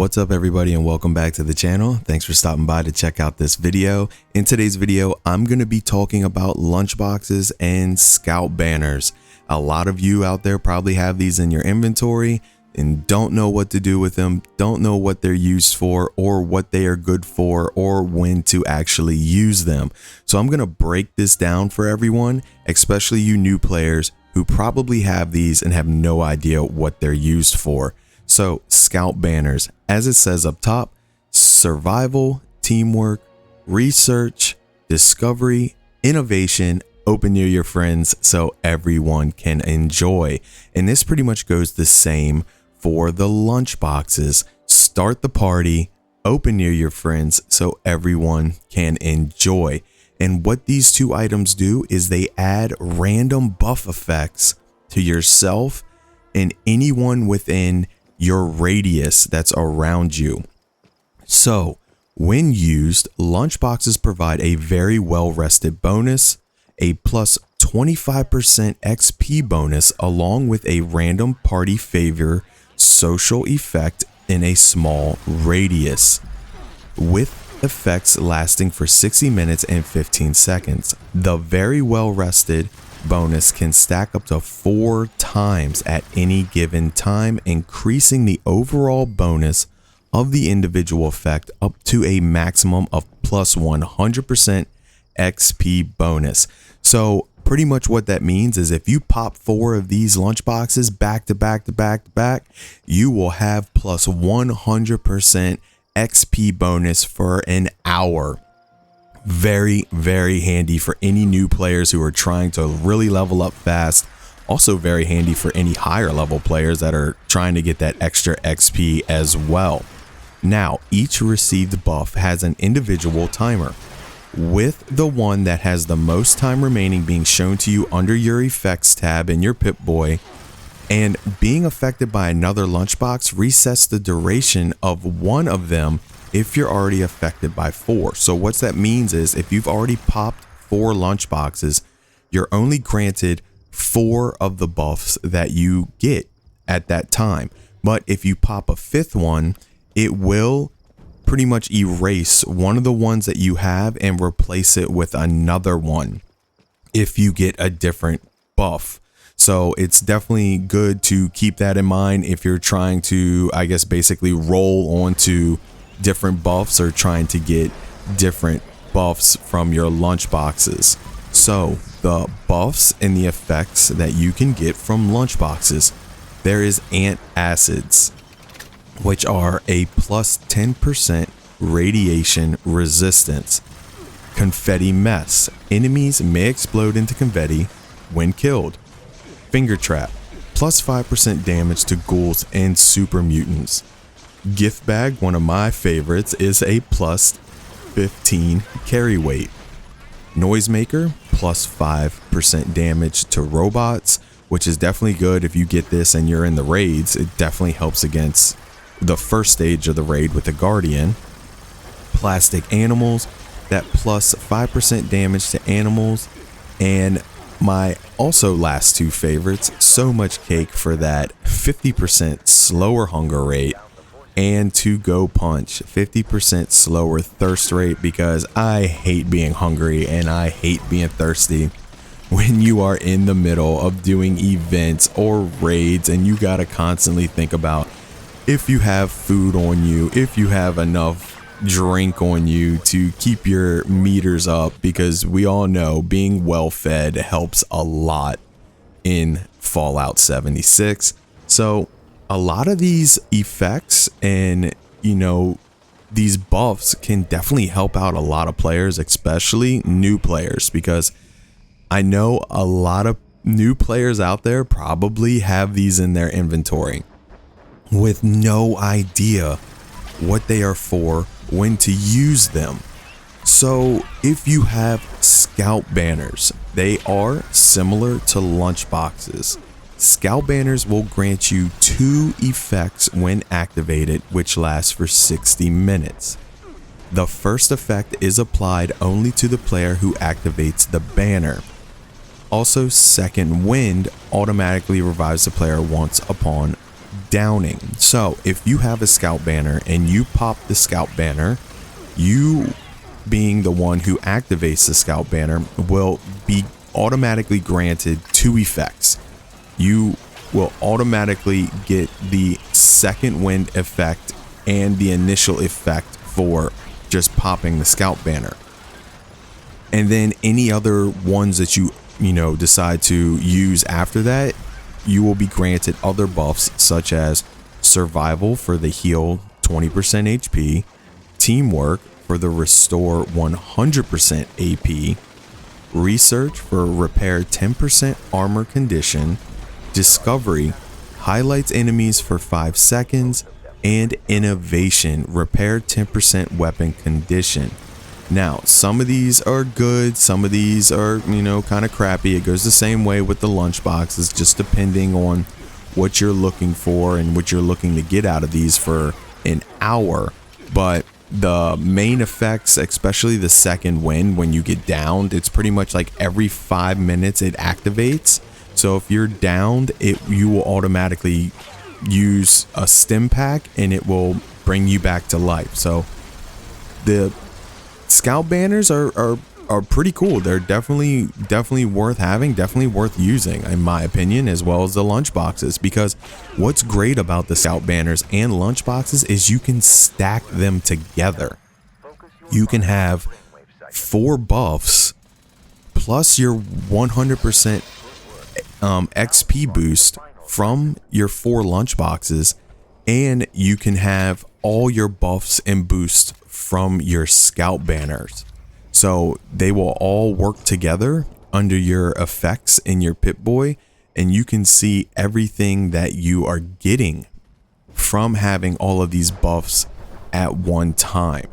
What's up everybody and welcome back to the channel. Thanks for stopping by to check out this video. In today's video, I'm going to be talking about lunchboxes and scout banners. A lot of you out there probably have these in your inventory and don't know what to do with them, don't know what they're used for or what they are good for or when to actually use them. So I'm going to break this down for everyone, especially you new players who probably have these and have no idea what they're used for. So scout banners, as it says up top, survival, teamwork, research, discovery, innovation, open near your friends so everyone can enjoy. And this pretty much goes the same for the lunch boxes. Start the party, open near your friends so everyone can enjoy. And what these two items do is they add random buff effects to yourself and anyone within your radius that's around you. So when used, lunchboxes provide a very well rested bonus, a plus 25% XP bonus along with a random party favor social effect in a small radius, with effects lasting for 60 minutes and 15 seconds. The very well rested bonus can stack up to 4 times at any given time, increasing the overall bonus of the individual effect up to a maximum of plus 100% XP bonus. So pretty much what that means is if you pop 4 of these lunchboxes back to back to back to back, you will have plus 100% XP bonus for an hour. Very, very handy for any new players who are trying to really level up fast. Also very handy for any higher level players that are trying to get that extra XP as well. Now, each received buff has an individual timer, with the one that has the most time remaining being shown to you under your effects tab in your Pip-Boy, and being affected by another lunchbox resets the duration of one of them if you're already affected by 4. So what that means is if you've already popped 4 lunchboxes, you're only granted 4 of the buffs that you get at that time. But if you pop a 5th one, it will pretty much erase one of the ones that you have and replace it with another one if you get a different buff. So it's definitely good to keep that in mind if you're trying to, I guess, basically roll onto different buffs or trying to get different buffs from your lunch boxes. So the buffs and the effects that you can get from lunch boxes, there is antacids, which are a plus 10% radiation resistance. Confetti mess, enemies may explode into confetti when killed. Finger trap, plus 5% damage to ghouls and super mutants. Gift bag, one of my favorites, is a plus 15 carry weight. Noisemaker, plus 5% damage to robots, which is definitely good if you get this and you're in the raids. It definitely helps against the first stage of the raid with the Guardian. Plastic animals, that plus 5% damage to animals. And my also last 2 favorites, so much cake for that 50% slower hunger rate, and to go punch, 50% slower thirst rate, because I hate being hungry and I hate being thirsty when you are in the middle of doing events or raids and you gotta constantly think about if you have food on you, if you have enough drink on you to keep your meters up, because we all know being well fed helps a lot in Fallout 76. So a lot of these effects and, you know, these buffs can definitely help out a lot of players, especially new players, because I know a lot of new players out there probably have these in their inventory with no idea what they are for, when to use them. So if you have scout banners, they are similar to lunchboxes. Scout banners will grant you 2 effects when activated, which lasts for 60 minutes. The first effect is applied only to the player who activates the banner. Also, second wind automatically revives the player once upon downing. So if you have a scout banner and you pop the scout banner, you being the one who activates the scout banner will be automatically granted 2 effects. You will automatically get the second wind effect and the initial effect for just popping the scout banner. And then any other ones that you decide to use after that, you will be granted other buffs such as survival for the heal 20% HP, teamwork for the restore 100% AP, research for repair 10% armor condition, discovery highlights enemies for 5 seconds, and innovation repair 10% weapon condition. Now, some of these are good, some of these are, kind of crappy. It goes the same way with the lunchboxes, just depending on what you're looking for and what you're looking to get out of these for an hour. But the main effects, especially the second wind, when you get downed, it's pretty much like every 5 minutes it activates. So if you're downed, you will automatically use a stim pack and it will bring you back to life. So the scout banners are pretty cool. They're definitely worth having, definitely worth using in my opinion, as well as the lunchboxes, because what's great about the scout banners and lunchboxes is you can stack them together. You can have 4 buffs plus your 100% XP boost from your 4 lunchboxes, and you can have all your buffs and boosts from your scout banners. So they will all work together under your effects in your Pip-Boy, and you can see everything that you are getting from having all of these buffs at one time.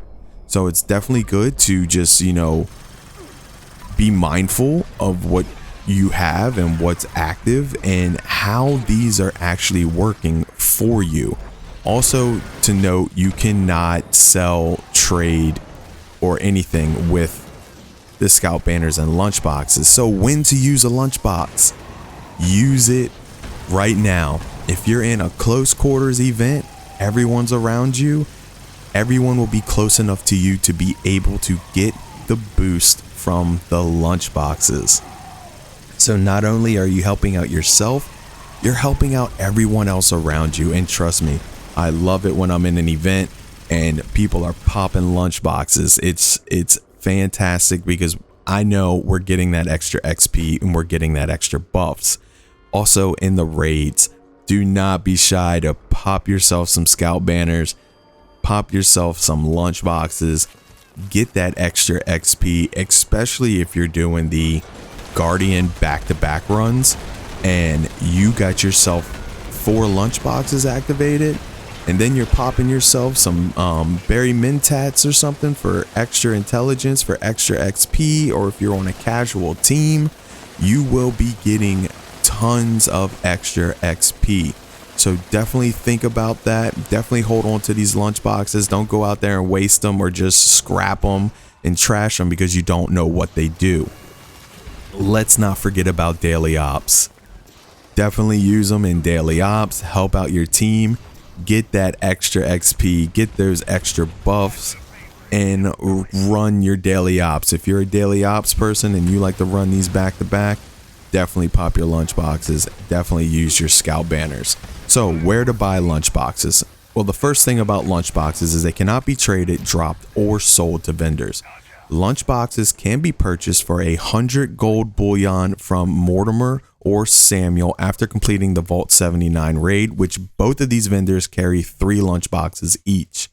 So it's definitely good to just, be mindful of what you have and what's active and how these are actually working for you. Also to note, you cannot sell, trade, or anything with the scout banners and lunchboxes. So when to use a lunchbox? Use it right now. If you're in a close quarters event, everyone's around you, everyone will be close enough to you to be able to get the boost from the lunchboxes. So not only are you helping out yourself, you're helping out everyone else around you. And trust me, I love it when I'm in an event and people are popping lunchboxes. It's fantastic because I know we're getting that extra XP and we're getting that extra buffs. Also in the raids, do not be shy to pop yourself some scout banners, pop yourself some lunchboxes, get that extra XP, especially if you're doing the Guardian back-to-back runs and you got yourself 4 lunchboxes activated, and then you're popping yourself some berry mentats or something for extra intelligence, for extra XP, or if you're on a casual team, you will be getting tons of extra XP. So definitely think about that. Definitely hold on to these lunchboxes. Don't go out there and waste them or just scrap them and trash them because you don't know what they do. Let's not forget about daily ops. Definitely use them in daily ops. Help out your team. Get that extra XP. Get those extra buffs and run your daily ops. If you're a daily ops person and you like to run these back to back, definitely pop your lunchboxes. Definitely use your scout banners. So where to buy lunchboxes? Well, the first thing about lunchboxes is they cannot be traded, dropped, or sold to vendors. Lunchboxes can be purchased for 100 gold bullion from Mortimer or Samuel after completing the Vault 79 raid, which both of these vendors carry 3 lunchboxes each.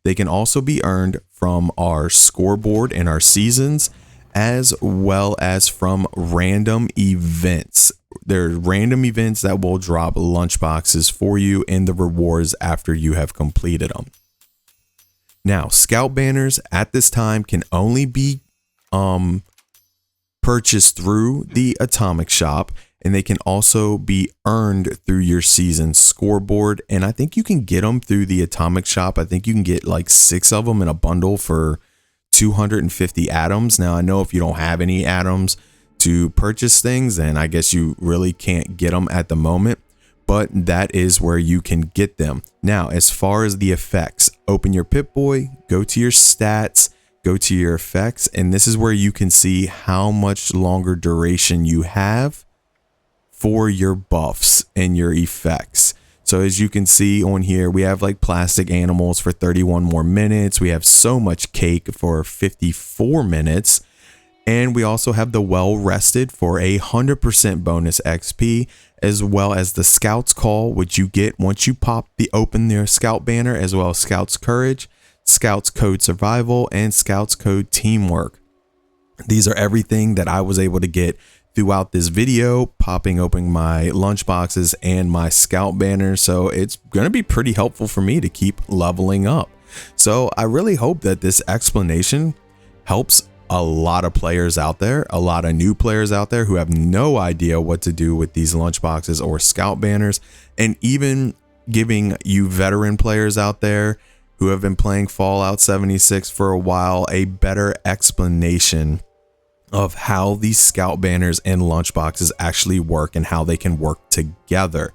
They can also be earned from our scoreboard and our seasons, as well as from random events. There are random events that will drop lunchboxes for you in the rewards after you have completed them. Now, scout banners at this time can only be purchased through the Atomic Shop, and they can also be earned through your season scoreboard. And I think you can get them through the Atomic Shop. I think you can get like 6 of them in a bundle for 250 atoms. Now, I know if you don't have any atoms to purchase things, then I guess you really can't get them at the moment. but that is where you can get them. Now, as far as the effects, open your Pip-Boy, go to your stats, go to your effects, and this is where you can see how much longer duration you have for your buffs and your effects. So as you can see on here, we have like plastic animals for 31 more minutes. We have so much cake for 54 minutes. And we also have the well rested for 100% bonus XP, as well as the Scout's Call, which you get once you open their Scout banner, as well as Scout's Courage, Scout's Code Survival, and Scout's Code Teamwork. These are everything that I was able to get throughout this video, popping open my lunchboxes and my Scout banner. So it's going to be pretty helpful for me to keep leveling up. So I really hope that this explanation helps a lot of players out there, a lot of new players out there who have no idea what to do with these lunchboxes or Scout banners, and even giving you veteran players out there who have been playing Fallout 76 for a while a better explanation of how these Scout banners and lunchboxes actually work and how they can work together.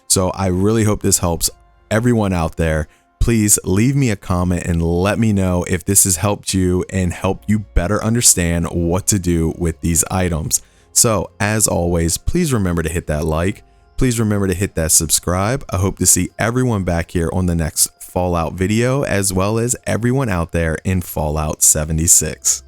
So I really hope this helps everyone out there. Please leave me a comment and let me know if this has helped you and helped you better understand what to do with these items. So as always, please remember to hit that like. Please remember to hit that subscribe. I hope to see everyone back here on the next Fallout video, as well as everyone out there in Fallout 76.